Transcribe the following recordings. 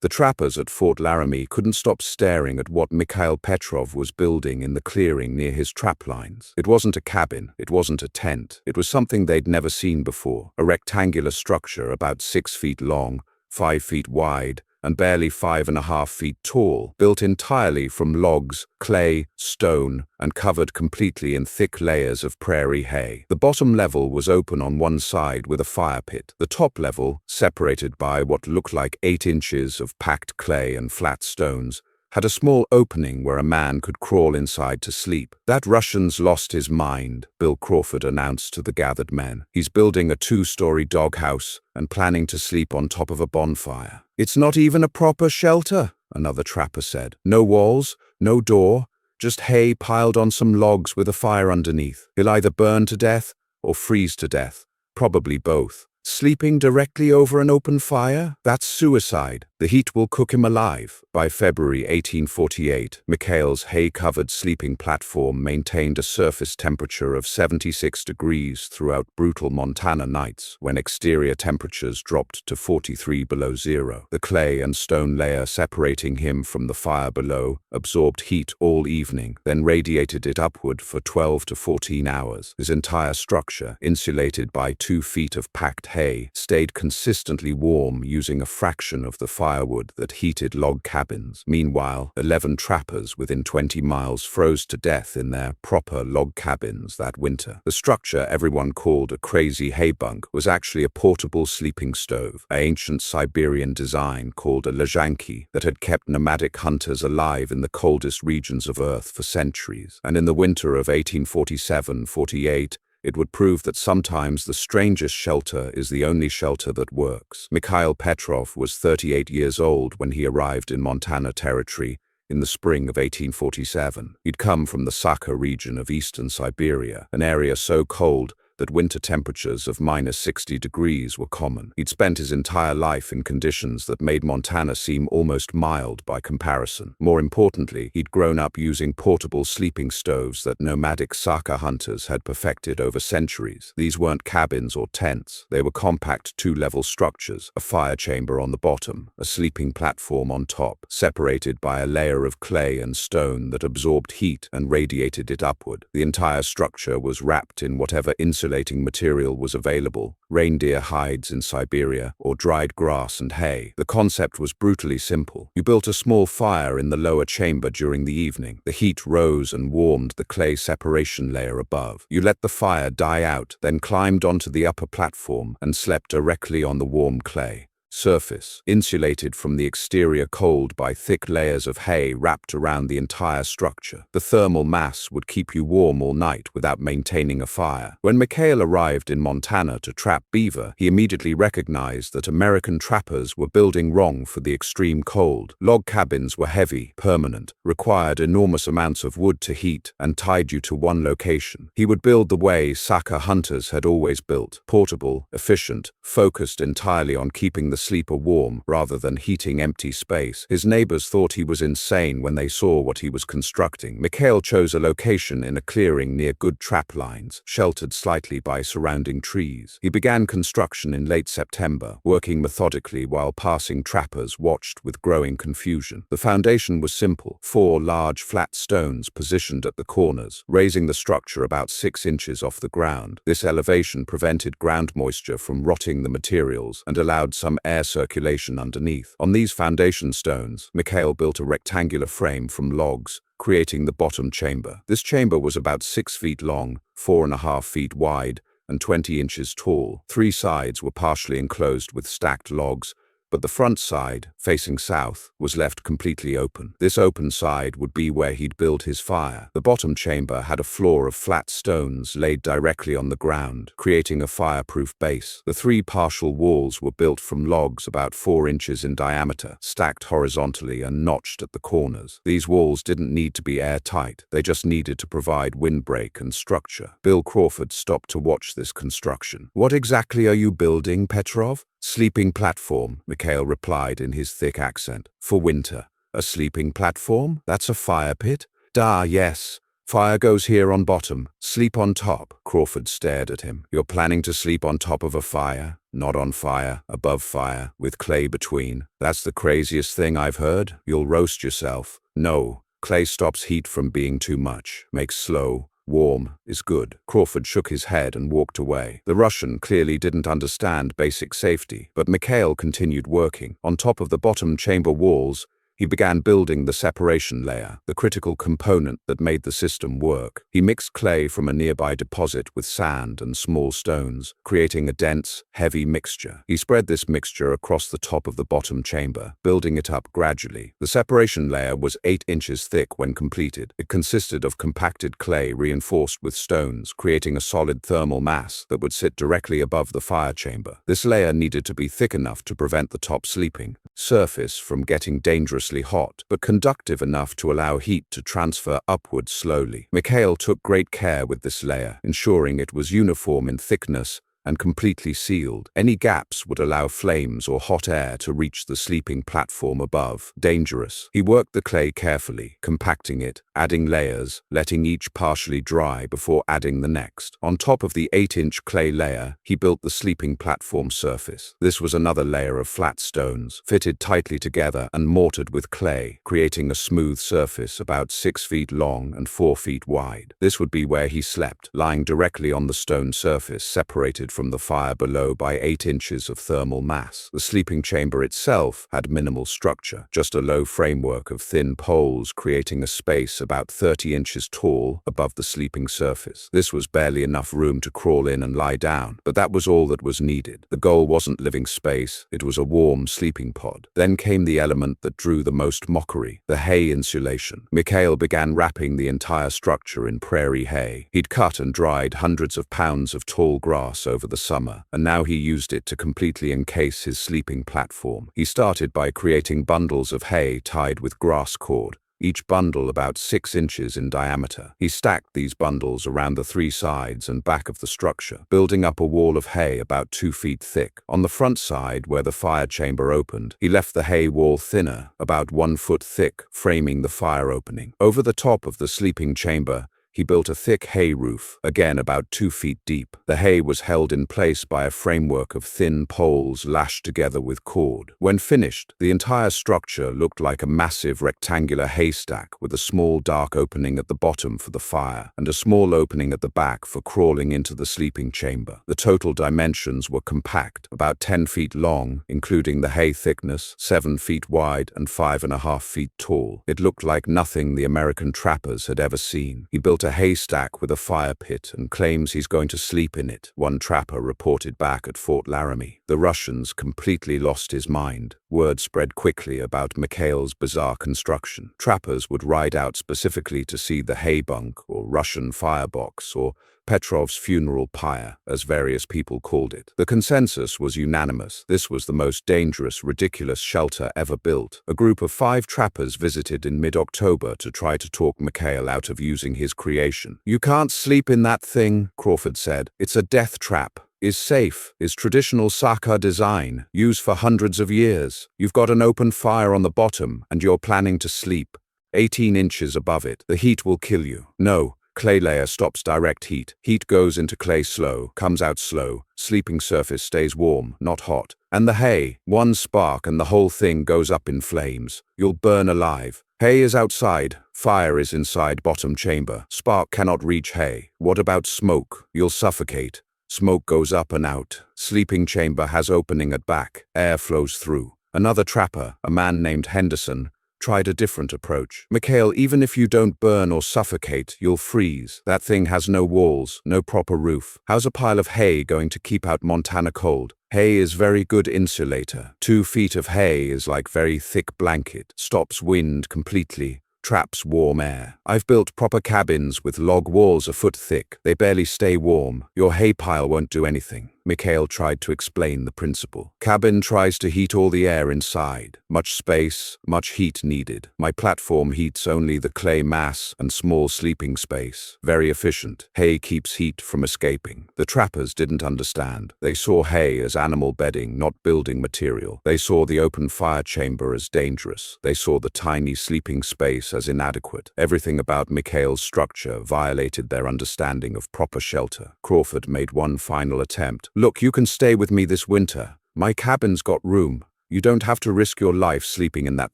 The trappers at Fort Laramie couldn't stop staring at what Mikhail Petrov was building in the clearing near his trap lines. It wasn't a cabin, it wasn't a tent. It was something they'd never seen before, a rectangular structure about 6 feet long, 5 feet wide, and barely 5.5 feet tall, built entirely from logs, clay, stone, and covered completely in thick layers of prairie hay. The bottom level was open on one side with a fire pit. The top level, separated by what looked like 8 inches of packed clay and flat stones, had a small opening where a man could crawl inside to sleep. "That Russian's lost his mind," Bill Crawford announced to the gathered men. "He's building a 2-story doghouse and planning to sleep on top of a bonfire." "It's not even a proper shelter," another trapper said. "No walls, no door, just hay piled on some logs with a fire underneath. He'll either burn to death or freeze to death, probably both. Sleeping directly over an open fire? That's suicide. The heat will cook him alive." By February 1848, Mikhail's hay-covered sleeping platform maintained a surface temperature of 76 degrees throughout brutal Montana nights, when exterior temperatures dropped to 43 below zero. The clay and stone layer separating him from the fire below absorbed heat all evening, then radiated it upward for 12 to 14 hours. His entire structure, insulated by 2 feet of packed hay, stayed consistently warm using a fraction of the firewood that heated log cabins. Meanwhile, 11 trappers within 20 miles froze to death in their proper log cabins that winter. The structure everyone called a crazy hay bunk was actually a portable sleeping stove, an ancient Siberian design called a leżanki that had kept nomadic hunters alive in the coldest regions of Earth for centuries. And in the winter of 1847-48, it would prove that sometimes the strangest shelter is the only shelter that works. Mikhail Petrov was 38 years old when he arrived in Montana Territory in the spring of 1847. He'd come from the Sakha region of eastern Siberia, an area so cold that winter temperatures of -60 degrees were common. He'd spent his entire life in conditions that made Montana seem almost mild by comparison. More importantly, he'd grown up using portable sleeping stoves that nomadic Sakha hunters had perfected over centuries. These weren't cabins or tents. They were compact 2-level structures, a fire chamber on the bottom, a sleeping platform on top, separated by a layer of clay and stone that absorbed heat and radiated it upward. The entire structure was wrapped in whatever insulating material was available, reindeer hides in Siberia, or dried grass and hay. The concept was brutally simple. You built a small fire in the lower chamber during the evening. The heat rose and warmed the clay separation layer above. You let the fire die out, then climbed onto the upper platform and slept directly on the warm clay surface, insulated from the exterior cold by thick layers of hay wrapped around the entire structure. The thermal mass would keep you warm all night without maintaining a fire. When Mikhail arrived in Montana to trap beaver, he immediately recognized that American trappers were building wrong for the extreme cold. Log cabins were heavy, permanent, required enormous amounts of wood to heat, and tied you to one location. He would build the way Sakha hunters had always built: portable, efficient, focused entirely on keeping the sleeper warm rather than heating empty space. His neighbors thought he was insane when they saw what he was constructing. Mikhail chose a location in a clearing near good trap lines, sheltered slightly by surrounding trees. He began construction in late September, working methodically while passing trappers watched with growing confusion. The foundation was simple: 4 large flat stones positioned at the corners, raising the structure about 6 inches off the ground. This elevation prevented ground moisture from rotting the materials and allowed some air circulation underneath. On these foundation stones, Mikhail built a rectangular frame from logs, creating the bottom chamber. This chamber was about 6 feet long, 4.5 feet wide, and 20 inches tall. 3 sides were partially enclosed with stacked logs, but the front side, facing south, was left completely open. This open side would be where he'd build his fire. The bottom chamber had a floor of flat stones laid directly on the ground, creating a fireproof base. The 3 partial walls were built from logs about 4 inches in diameter, stacked horizontally and notched at the corners. These walls didn't need to be airtight. They just needed to provide windbreak and structure. Bill Crawford stopped to watch this construction. "What exactly are you building, Petrov?" "Sleeping platform," Mikhail replied in his thick accent. "For winter." "A sleeping platform? That's a fire pit?" "Da, yes. Fire goes here on bottom, sleep on top. Crawford stared at him. You're planning to sleep on top of a fire? Not on fire, above fire, with clay between. That's the craziest thing I've heard. You'll roast yourself. No, clay stops heat from being too much, makes slow. Warm is good. Crawford shook his head and walked away. The Russian clearly didn't understand basic safety, but Mikhail continued working. On top of the bottom chamber walls, he began building the separation layer, the critical component that made the system work. He mixed clay from a nearby deposit with sand and small stones, creating a dense, heavy mixture. He spread this mixture across the top of the bottom chamber, building it up gradually. The separation layer was 8 inches thick when completed. It consisted of compacted clay reinforced with stones, creating a solid thermal mass that would sit directly above the fire chamber. This layer needed to be thick enough to prevent the top sleeping surface from getting dangerously hot, but conductive enough to allow heat to transfer upwards slowly. Mikhail took great care with this layer, ensuring it was uniform in thickness and completely sealed. Any gaps would allow flames or hot air to reach the sleeping platform above. Dangerous. He worked the clay carefully, compacting it, adding layers, letting each partially dry before adding the next. On top of the 8-inch clay layer, he built the sleeping platform surface. This was another layer of flat stones, fitted tightly together and mortared with clay, creating a smooth surface about 6 feet long and 4 feet wide. This would be where he slept, lying directly on the stone surface, separated from the fire below by 8 inches of thermal mass. The sleeping chamber itself had minimal structure, just a low framework of thin poles creating a space about 30 inches tall above the sleeping surface. This was barely enough room to crawl in and lie down, but that was all that was needed. The goal wasn't living space, it was a warm sleeping pod. Then came the element that drew the most mockery, the hay insulation. Mikhail began wrapping the entire structure in prairie hay. He'd cut and dried hundreds of pounds of tall grass over the summer, and now he used it to completely encase his sleeping platform. He started by creating bundles of hay tied with grass cord, each bundle about 6 inches in diameter. He stacked these bundles around the 3 sides and back of the structure, building up a wall of hay about 2 feet thick. On the front side, where the fire chamber opened, he left the hay wall thinner, about 1 foot thick, framing the fire opening. Over the top of the sleeping chamber, he built a thick hay roof, again about 2 feet deep. The hay was held in place by a framework of thin poles lashed together with cord. When finished, the entire structure looked like a massive rectangular haystack with a small dark opening at the bottom for the fire and a small opening at the back for crawling into the sleeping chamber. The total dimensions were compact, about 10 feet long, including the hay thickness, 7 feet wide and 5.5 feet tall. It looked like nothing the American trappers had ever seen. He built a haystack with a fire pit and claims he's going to sleep in it, one trapper reported back at Fort Laramie. The Russians completely lost his mind. Word spread quickly about Mikhail's bizarre construction. Trappers would ride out specifically to see the hay bunk, or Russian firebox, or Petrov's funeral pyre, as various people called it. The consensus was unanimous. This was the most dangerous, ridiculous shelter ever built. A group of 5 trappers visited in mid-October to try to talk Mikhail out of using his creation. "You can't sleep in that thing," Crawford said. "It's a death trap. Is safe, is traditional Sakha design, used for hundreds of years. You've got an open fire on the bottom, and you're planning to sleep 18 inches above it. The heat will kill you." "No. Clay layer stops direct heat. Heat goes into clay slow, comes out slow. Sleeping surface stays warm, not hot. And the hay, one spark and the whole thing goes up in flames. You'll burn alive. Hay is outside, fire is inside bottom chamber. Spark cannot reach hay. What about smoke? You'll suffocate. Smoke goes up and out. Sleeping chamber has opening at back. Air flows through." Another trapper, a man named Henderson, tried a different approach. "Mikhail, even if you don't burn or suffocate, you'll freeze. That thing has no walls, no proper roof. How's a pile of hay going to keep out Montana cold? Hay is very good insulator. 2 feet of hay is like very thick blanket. Stops wind completely. Traps warm air. I've built proper cabins with log walls a foot thick. They barely stay warm. Your hay pile won't do anything." Mikhail tried to explain the principle. "Cabin tries to heat all the air inside. Much space, much heat needed. My platform heats only the clay mass and small sleeping space. Very efficient. Hay keeps heat from escaping." The trappers didn't understand. They saw hay as animal bedding, not building material. They saw the open fire chamber as dangerous. They saw the tiny sleeping space as inadequate. Everything about Mikhail's structure violated their understanding of proper shelter. Crawford made one final attempt. "Look, you can stay with me this winter. My cabin's got room. You don't have to risk your life sleeping in that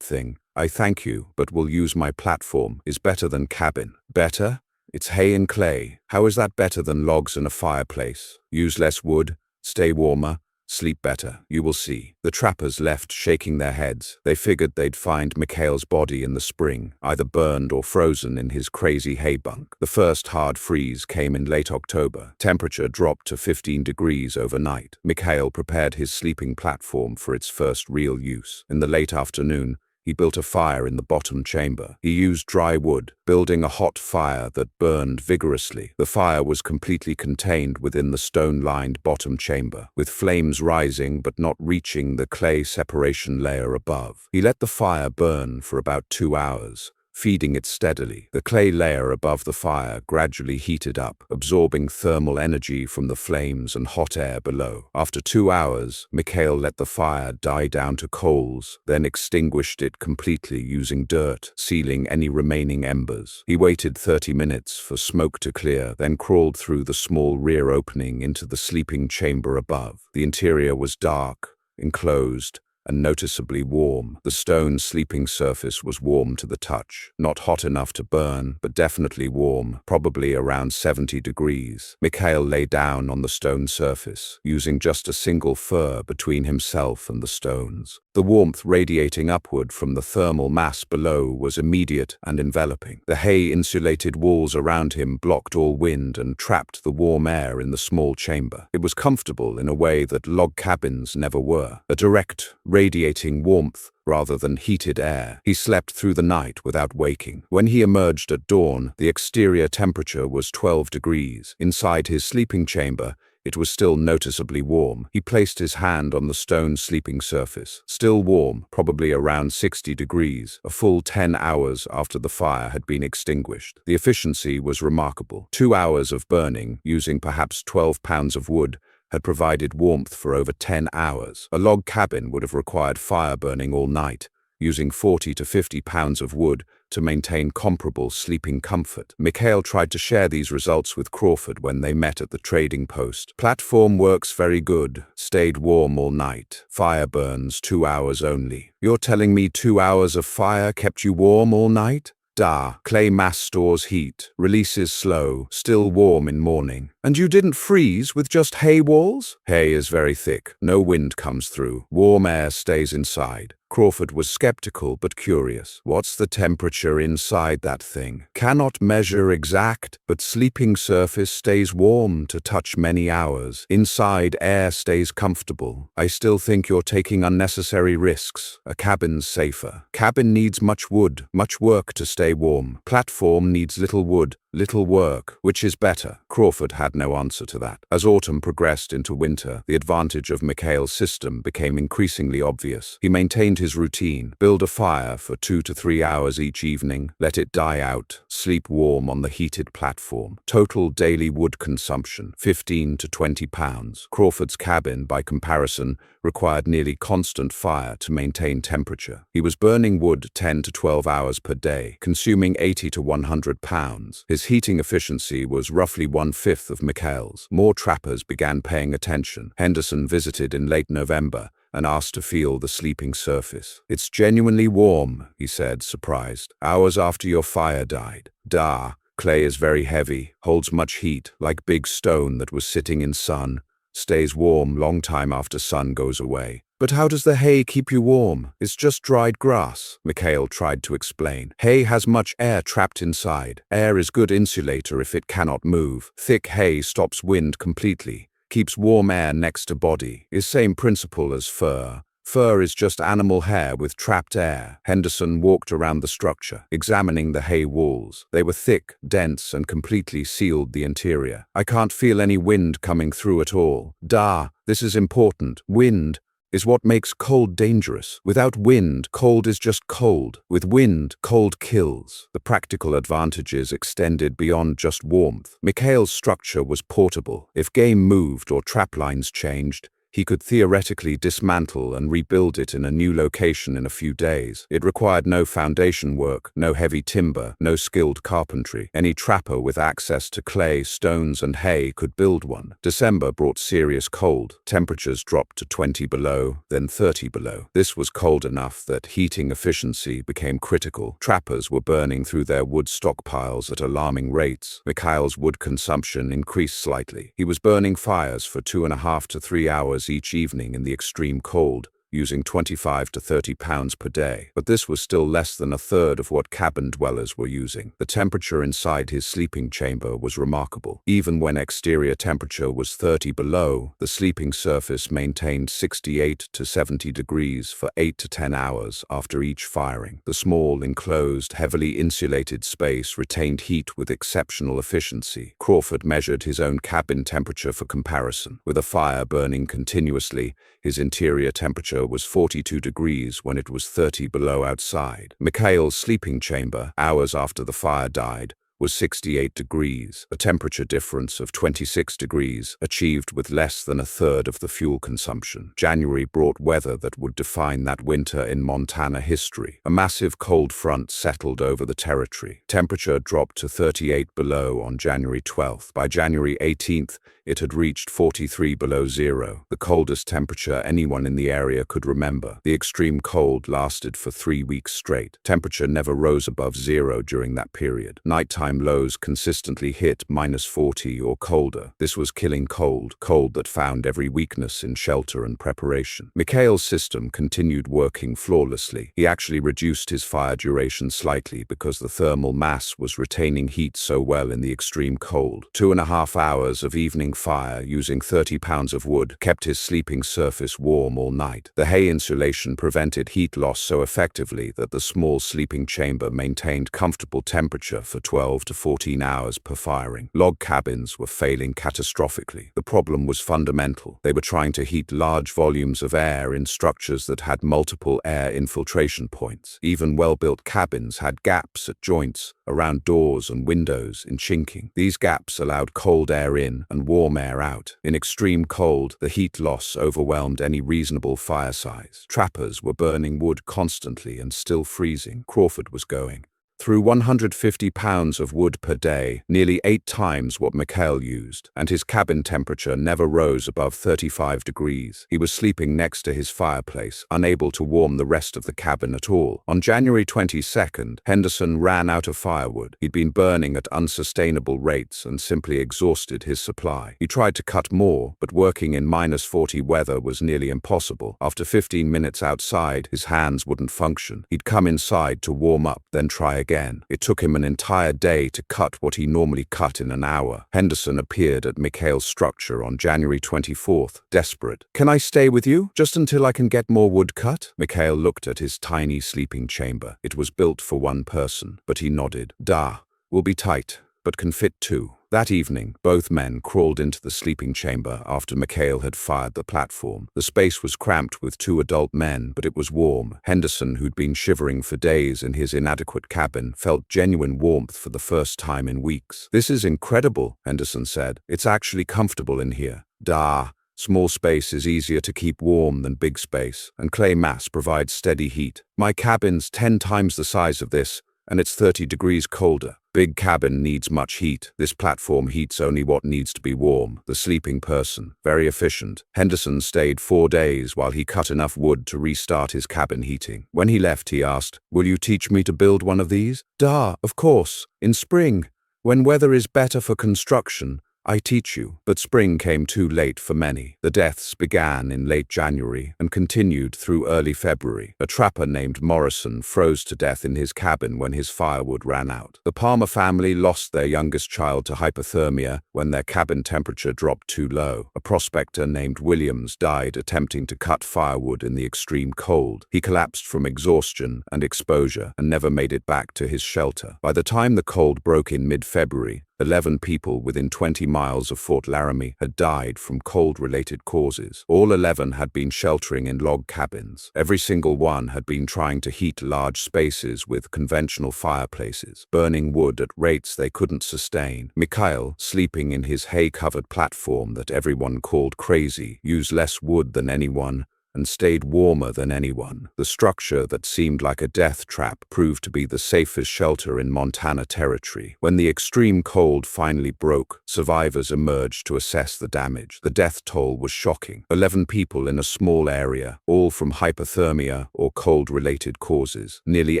thing. I thank you, but will use my platform. Is better than cabin." "Better? It's hay and clay. How is that better than logs and a fireplace? Use less wood, stay warmer, sleep better. You will see." The trappers left shaking their heads. They figured they'd find Mikhail's body in the spring, either burned or frozen in his crazy hay bunk. The first hard freeze came in late October. Temperature dropped to 15 degrees overnight. Mikhail prepared his sleeping platform for its first real use. In the late afternoon, he built a fire in the bottom chamber. He used dry wood, building a hot fire that burned vigorously. The fire was completely contained within the stone-lined bottom chamber, with flames rising but not reaching the clay separation layer above. He let the fire burn for about 2 hours, feeding it steadily. The clay layer above the fire gradually heated up, absorbing thermal energy from the flames and hot air below. After 2 hours, Mikhail let the fire die down to coals, then extinguished it completely using dirt, sealing any remaining embers. He waited 30 minutes for smoke to clear, then crawled through the small rear opening into the sleeping chamber above. The interior was dark, enclosed, and noticeably warm. The stone sleeping surface was warm to the touch. Not hot enough to burn, but definitely warm, probably around 70 degrees. Mikhail lay down on the stone surface, using just a single fur between himself and the stones. The warmth radiating upward from the thermal mass below was immediate and enveloping. The hay-insulated walls around him blocked all wind and trapped the warm air in the small chamber. It was comfortable in a way that log cabins never were. A direct, radiating warmth rather than heated air. He slept through the night without waking. When he emerged at dawn, the exterior temperature was 12 degrees. Inside his sleeping chamber, it was still noticeably warm. He placed his hand on the stone sleeping surface. Still warm, probably around 60 degrees, a full 10 hours after the fire had been extinguished. The efficiency was remarkable. 2 hours of burning, using perhaps 12 pounds of wood, had provided warmth for over 10 hours. A log cabin would have required fire burning all night, using 40 to 50 pounds of wood to maintain comparable sleeping comfort. Mikhail tried to share these results with Crawford when they met at the trading post. "Platform works very good. Stayed warm all night. Fire burns 2 hours only." "You're telling me 2 hours of fire kept you warm all night?" "Da. Clay mass stores heat, releases slow, still warm in morning." "And you didn't freeze with just hay walls?" "Hay is very thick. No wind comes through. Warm air stays inside." Crawford was skeptical but curious. "What's the temperature inside that thing?" "Cannot measure exact, but sleeping surface stays warm to touch many hours. Inside air stays comfortable. I still think you're taking unnecessary risks. A cabin's safer." "Cabin needs much wood, much work to stay warm. Platform needs little wood, little work. Which is better?" Crawford had no answer to that. As autumn progressed into winter, the advantage of Mikhail's system became increasingly obvious. He maintained his routine: build a fire for 2 to 3 hours each evening, let it die out, sleep warm on the heated platform. Total daily wood consumption, 15 to 20 pounds. Crawford's cabin, by comparison, required nearly constant fire to maintain temperature. He was burning wood 10 to 12 hours per day, consuming 80 to 100 pounds. His heating efficiency was roughly 1/5 of Mikhail's. More trappers began paying attention. Henderson visited in late November and asked to feel the sleeping surface. "It's genuinely warm," he said, surprised. "Hours after your fire died." "Da. Clay is very heavy, holds much heat, like big stone that was sitting in sun. Stays warm long time after sun goes away." "But how does the hay keep you warm?" "It's just dried grass," Mikhail tried to explain. "Hay has much air trapped inside. Air is good insulator if it cannot move. Thick hay stops wind completely, keeps warm air next to body. Is same principle as fur. Fur is just animal hair with trapped air." Henderson walked around the structure, examining the hay walls. They were thick, dense, and completely sealed the interior. "I can't feel any wind coming through at all." "Da. This is important. Wind is what makes cold dangerous. Without wind, cold is just cold. With wind, cold kills." The practical advantages extended beyond just warmth. Mikhail's structure was portable. If game moved or trap lines changed, He could theoretically dismantle and rebuild it in a new location in a few days. It required no foundation work, no heavy timber, no skilled carpentry. Any trapper with access to clay, stones, and hay could build one. December brought serious cold. Temperatures dropped to 20 below, then 30 below. This was cold enough that heating efficiency became critical. Trappers were burning through their wood stockpiles at alarming rates. Mikhail's wood consumption increased slightly. He was burning fires for 2.5 to 3 hours each evening in the extreme cold, using 25 to 30 pounds per day. But this was still less than a third of what cabin dwellers were using. The temperature inside his sleeping chamber was remarkable. Even when exterior temperature was 30 below, the sleeping surface maintained 68 to 70 degrees for 8 to 10 hours after each firing. The small, enclosed, heavily insulated space retained heat with exceptional efficiency. Crawford measured his own cabin temperature for comparison. With a fire burning continuously, his interior temperature was 42 degrees when it was 30 below outside. Mikhail's sleeping chamber, hours after the fire died, was 68 degrees, a temperature difference of 26 degrees, achieved with less than a third of the fuel consumption. January brought weather that would define that winter in Montana history. A massive cold front settled over the territory. Temperature dropped to 38 below on January 12th. By January 18th, it had reached 43 below zero, the coldest temperature anyone in the area could remember. The extreme cold lasted for 3 weeks straight. Temperature never rose above zero during that period. Nighttime lows consistently hit -40 or colder. This was killing cold, cold that found every weakness in shelter and preparation. Mikhail's system continued working flawlessly. He actually reduced his fire duration slightly because the thermal mass was retaining heat so well in the extreme cold. 2.5 hours of evening fire using 30 pounds of wood kept his sleeping surface warm all night. The hay insulation prevented heat loss so effectively that the small sleeping chamber maintained comfortable temperature for 12 to 14 hours per firing. Log cabins were failing catastrophically. The problem was fundamental. They were trying to heat large volumes of air in structures that had multiple air infiltration points. Even well-built cabins had gaps at joints, around doors and windows in chinking. These gaps allowed cold air in and warm air out. In extreme cold, the heat loss overwhelmed any reasonable fire size. Trappers were burning wood constantly and still freezing. Crawford was going through 150 pounds of wood per day, nearly 8 times what Mikhail used, and his cabin temperature never rose above 35 degrees. He was sleeping next to his fireplace, unable to warm the rest of the cabin at all. On January 22nd, Henderson ran out of firewood. He'd been burning at unsustainable rates and simply exhausted his supply. He tried to cut more, but working in -40 weather was nearly impossible. After 15 minutes outside, his hands wouldn't function. He'd come inside to warm up, then try again. It took him an entire day to cut what he normally cut in an hour. Henderson appeared at Mikhail's structure on January 24th, desperate. "Can I stay with you, just until I can get more wood cut?" Mikhail looked at his tiny sleeping chamber. It was built for one person, but he nodded. "Da, will be tight, but can fit 2. That evening, both men crawled into the sleeping chamber after Mikhail had fired the platform. The space was cramped with 2 adult men, but it was warm. Henderson, who'd been shivering for days in his inadequate cabin, felt genuine warmth for the first time in weeks. "This is incredible," Henderson said. "It's actually comfortable in here." "Da. Small space is easier to keep warm than big space, and clay mass provides steady heat. My cabin's 10 times the size of this, and it's 30 degrees colder. Big cabin needs much heat. This platform heats only what needs to be warm. The sleeping person. Very efficient." Henderson stayed 4 days while he cut enough wood to restart his cabin heating. When he left, he asked, "Will you teach me to build one of these?" "Da, of course. In spring, when weather is better for construction, I teach you." But spring came too late for many. The deaths began in late January and continued through early February. A trapper named Morrison froze to death in his cabin when his firewood ran out. The Palmer family lost their youngest child to hypothermia when their cabin temperature dropped too low. A prospector named Williams died attempting to cut firewood in the extreme cold. He collapsed from exhaustion and exposure and never made it back to his shelter. By the time the cold broke in mid-February, 11 people within 20 miles of Fort Laramie had died from cold-related causes. All 11 had been sheltering in log cabins. Every single one had been trying to heat large spaces with conventional fireplaces, burning wood at rates they couldn't sustain. Mikhail, sleeping in his hay-covered platform that everyone called crazy, used less wood than anyone and stayed warmer than anyone. The structure that seemed like a death trap proved to be the safest shelter in Montana Territory. When the extreme cold finally broke, survivors emerged to assess the damage. The death toll was shocking. 11 people in a small area, all from hypothermia or cold-related causes. Nearly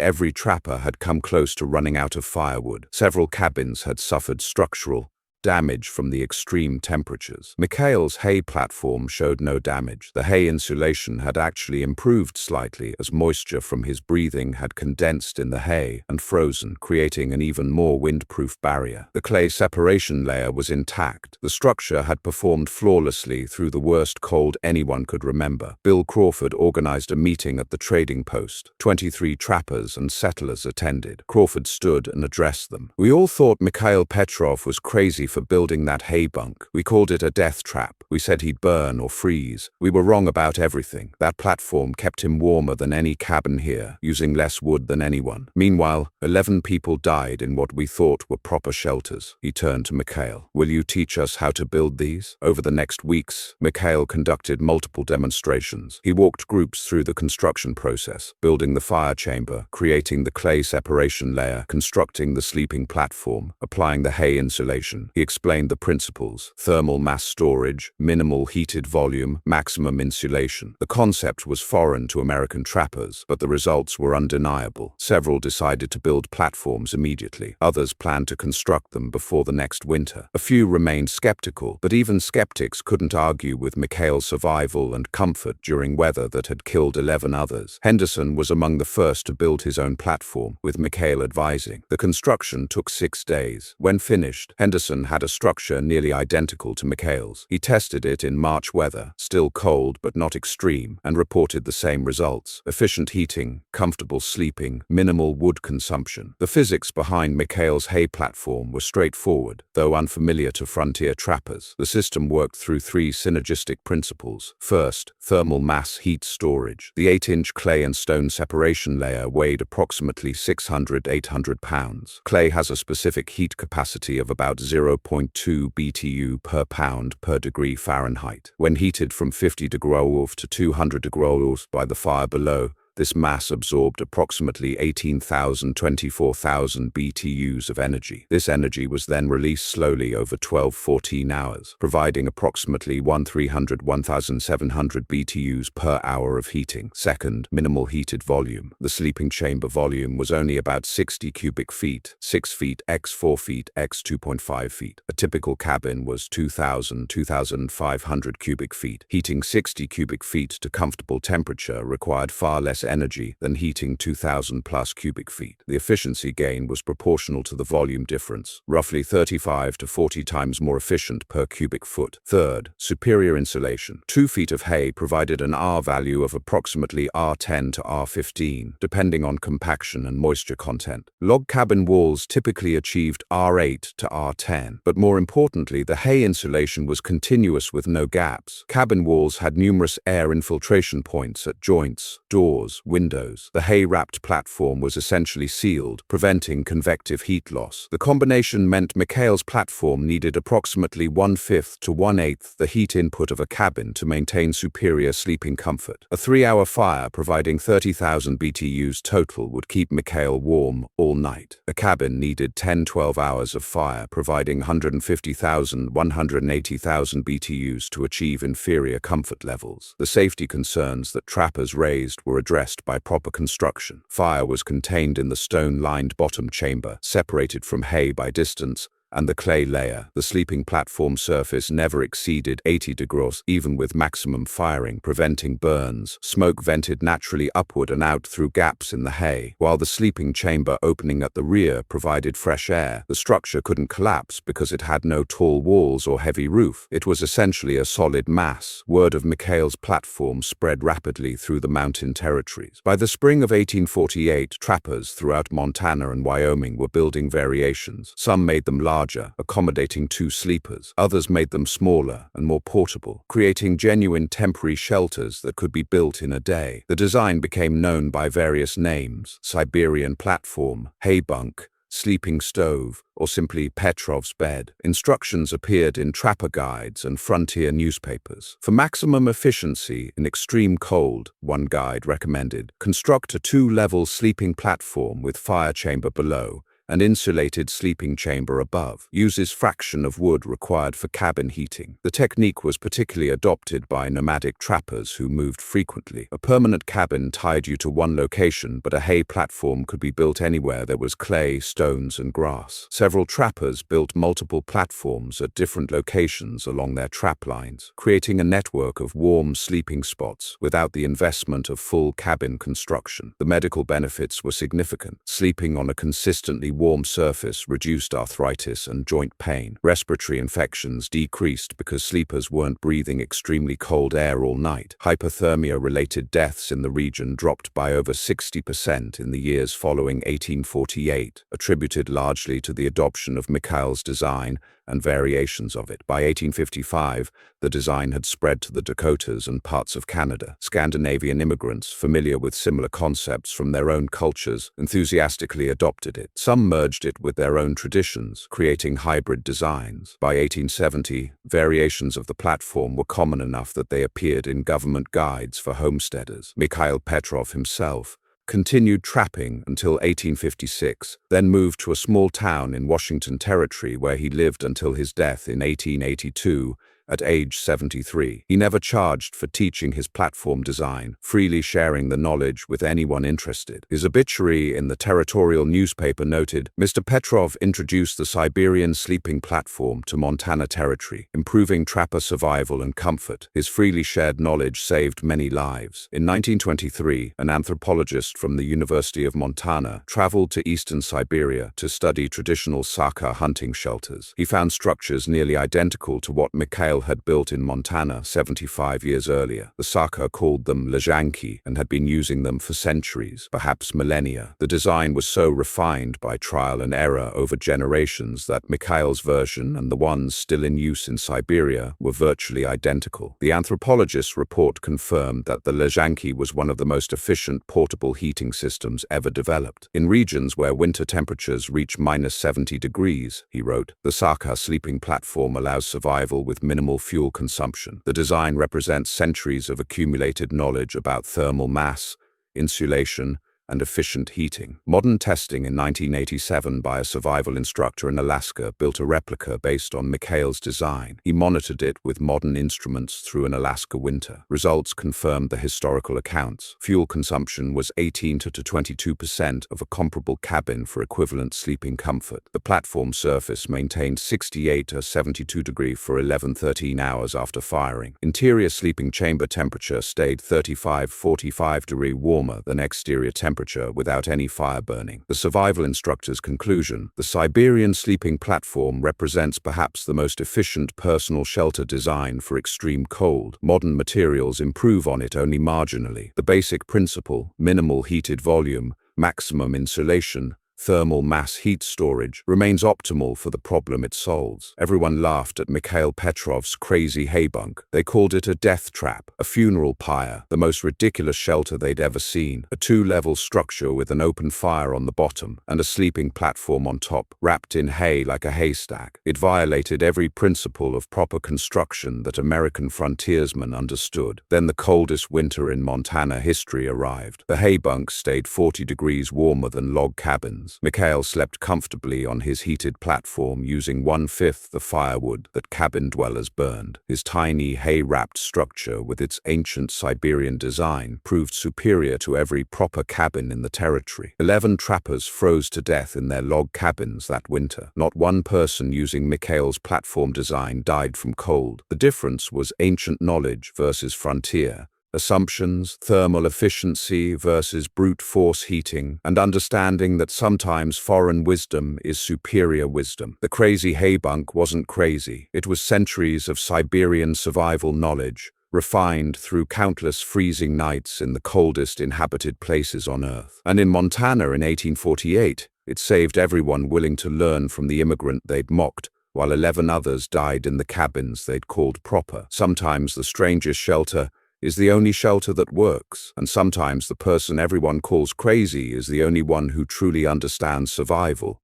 every trapper had come close to running out of firewood. Several cabins had suffered structural damage from the extreme temperatures. Mikhail's hay platform showed no damage. The hay insulation had actually improved slightly as moisture from his breathing had condensed in the hay and frozen, creating an even more windproof barrier. The clay separation layer was intact. The structure had performed flawlessly through the worst cold anyone could remember. Bill Crawford organized a meeting at the trading post. 23 trappers and settlers attended. Crawford stood and addressed them. "We all thought Mikhail Petrov was crazy for building that hay bunk. We called it a death trap. We said he'd burn or freeze. We were wrong about everything. That platform kept him warmer than any cabin here, using less wood than anyone. Meanwhile, 11 people died in what we thought were proper shelters." He turned to Mikhail. "Will you teach us how to build these?" Over the next weeks, Mikhail conducted multiple demonstrations. He walked groups through the construction process, building the fire chamber, creating the clay separation layer, constructing the sleeping platform, applying the hay insulation. He explained the principles: thermal mass storage, minimal heated volume, maximum insulation. The concept was foreign to American trappers, but the results were undeniable. Several decided to build platforms immediately. Others planned to construct them before the next winter. A few remained skeptical, but even skeptics couldn't argue with Mikhail's survival and comfort during weather that had killed 11 others. Henderson was among the first to build his own platform, with Mikhail advising. The construction took 6 days. When finished, Henderson had a structure nearly identical to Mikhail's. He tested it in March weather, still cold but not extreme, and reported the same results: efficient heating, comfortable sleeping, minimal wood consumption. The physics behind Mikhail's hay platform were straightforward, though unfamiliar to frontier trappers. The system worked through 3 synergistic principles. First, thermal mass heat storage. The 8-inch clay and stone separation layer weighed approximately 600–800 pounds. Clay has a specific heat capacity of about 0.2 BTU per pound per degree Fahrenheit. When heated from 50 degrees to 200 degrees by the fire below, this mass absorbed approximately 18,000–24,000 BTUs of energy. This energy was then released slowly over 12–14 hours, providing approximately 1,300–1,700 BTUs per hour of heating. Second, minimal heated volume. The sleeping chamber volume was only about 60 cubic feet, 6 feet x 4 feet x 2.5 feet. A typical cabin was 2,000–2,500 cubic feet. Heating 60 cubic feet to comfortable temperature required far less energy than heating 2,000+ cubic feet. The efficiency gain was proportional to the volume difference, roughly 35 to 40 times more efficient per cubic foot. Third, superior insulation. 2 feet of hay provided an R value of approximately R10 to R15, depending on compaction and moisture content. Log cabin walls typically achieved R8 to R10, but more importantly, the hay insulation was continuous with no gaps. Cabin walls had numerous air infiltration points at joints, doors, windows. The hay-wrapped platform was essentially sealed, preventing convective heat loss. The combination meant Mikhail's platform needed approximately 1/5 to 1/8 the heat input of a cabin to maintain superior sleeping comfort. A 3-hour fire providing 30,000 BTUs total would keep Mikhail warm all night. A cabin needed 10–12 hours of fire, providing 150,000–180,000 BTUs to achieve inferior comfort levels. The safety concerns that trappers raised were addressed by proper construction. Fire was contained in the stone-lined bottom chamber, separated from hay by distance, and the clay layer. The sleeping platform surface never exceeded 80 degrees, even with maximum firing, preventing burns. Smoke vented naturally upward and out through gaps in the hay, while the sleeping chamber opening at the rear provided fresh air. The structure couldn't collapse because it had no tall walls or heavy roof. It was essentially a solid mass. Word of Mikhail's platform spread rapidly through the mountain territories. By the spring of 1848, trappers throughout Montana and Wyoming were building variations. Some made them large larger, accommodating 2 sleepers. Others made them smaller and more portable, creating genuine temporary shelters that could be built in a day. The design became known by various names: Siberian platform, hay bunk, sleeping stove, or simply Petrov's bed. Instructions appeared in trapper guides and frontier newspapers. For maximum efficiency in extreme cold, one guide recommended, construct a 2-level sleeping platform with fire chamber below and insulated sleeping chamber above. Uses fraction of wood required for cabin heating. The technique was particularly adopted by nomadic trappers who moved frequently. A permanent cabin tied you to one location, but a hay platform could be built anywhere there was clay, stones, and grass. Several trappers built multiple platforms at different locations along their trap lines, creating a network of warm sleeping spots without the investment of full cabin construction. The medical benefits were significant. Sleeping on a consistently warm surface reduced arthritis and joint pain. Respiratory infections decreased because sleepers weren't breathing extremely cold air all night. Hypothermia-related deaths in the region dropped by over 60% in the years following 1848, attributed largely to the adoption of Mikhail's design and variations of it. By 1855, the design had spread to the Dakotas and parts of Canada. Scandinavian immigrants, familiar with similar concepts from their own cultures, enthusiastically adopted it. Some merged it with their own traditions, creating hybrid designs. By 1870, variations of the platform were common enough that they appeared in government guides for homesteaders. Mikhail Petrov himself continued trapping until 1856, then moved to a small town in Washington Territory where he lived until his death in 1882 at age 73. He never charged for teaching his platform design, freely sharing the knowledge with anyone interested. His obituary in the territorial newspaper noted, "Mr. Petrov introduced the Siberian sleeping platform to Montana Territory, improving trapper survival and comfort. His freely shared knowledge saved many lives." In 1923, an anthropologist from the University of Montana traveled to eastern Siberia to study traditional Saka hunting shelters. He found structures nearly identical to what Mikhail had built in Montana 75 years earlier. The Saka called them lezhanki and had been using them for centuries, perhaps millennia. The design was so refined by trial and error over generations that Mikhail's version and the ones still in use in Siberia were virtually identical. The anthropologist's report confirmed that the lezhanki was one of the most efficient portable heating systems ever developed. In regions where winter temperatures reach -70 degrees, he wrote, the Saka sleeping platform allows survival with minimal fuel consumption. The design represents centuries of accumulated knowledge about thermal mass, insulation, and efficient heating. Modern testing in 1987 by a survival instructor in Alaska built a replica based on Mikhail's design. He monitored it with modern instruments through an Alaska winter. Results confirmed the historical accounts. Fuel consumption was 18 to 22% of a comparable cabin for equivalent sleeping comfort. The platform surface maintained 68 to 72 degrees for 11-13 hours after firing. Interior sleeping chamber temperature stayed 35-45 degrees warmer than exterior temperature without any fire burning. The survival instructor's conclusion: the Siberian sleeping platform represents perhaps the most efficient personal shelter design for extreme cold. Modern materials improve on it only marginally. The basic principle, minimal heated volume, maximum insulation, thermal mass heat storage, remains optimal for the problem it solves. Everyone laughed at Mikhail Petrov's crazy hay bunk. They called it a death trap, a funeral pyre, the most ridiculous shelter they'd ever seen. A 2-level structure with an open fire on the bottom and a sleeping platform on top, wrapped in hay like a haystack. It violated every principle of proper construction that American frontiersmen understood. Then the coldest winter in Montana history arrived. The hay bunks stayed 40 degrees warmer than log cabins. Mikhail slept comfortably on his heated platform using 1/5 the firewood that cabin dwellers burned. His tiny hay-wrapped structure with its ancient Siberian design proved superior to every proper cabin in the territory. 11 trappers froze to death in their log cabins that winter. Not one person using Mikhail's platform design died from cold. The difference was ancient knowledge versus frontier. Assumptions, thermal efficiency versus brute force heating, and understanding that sometimes foreign wisdom is superior wisdom. The crazy hay bunk wasn't crazy. It was centuries of Siberian survival knowledge, refined through countless freezing nights in the coldest inhabited places on Earth. And in Montana in 1848, It saved everyone willing to learn from the immigrant they'd mocked, while 11 others died in the cabins they'd called proper. Sometimes the stranger's shelter is the only shelter that works, and sometimes the person everyone calls crazy is the only one who truly understands survival.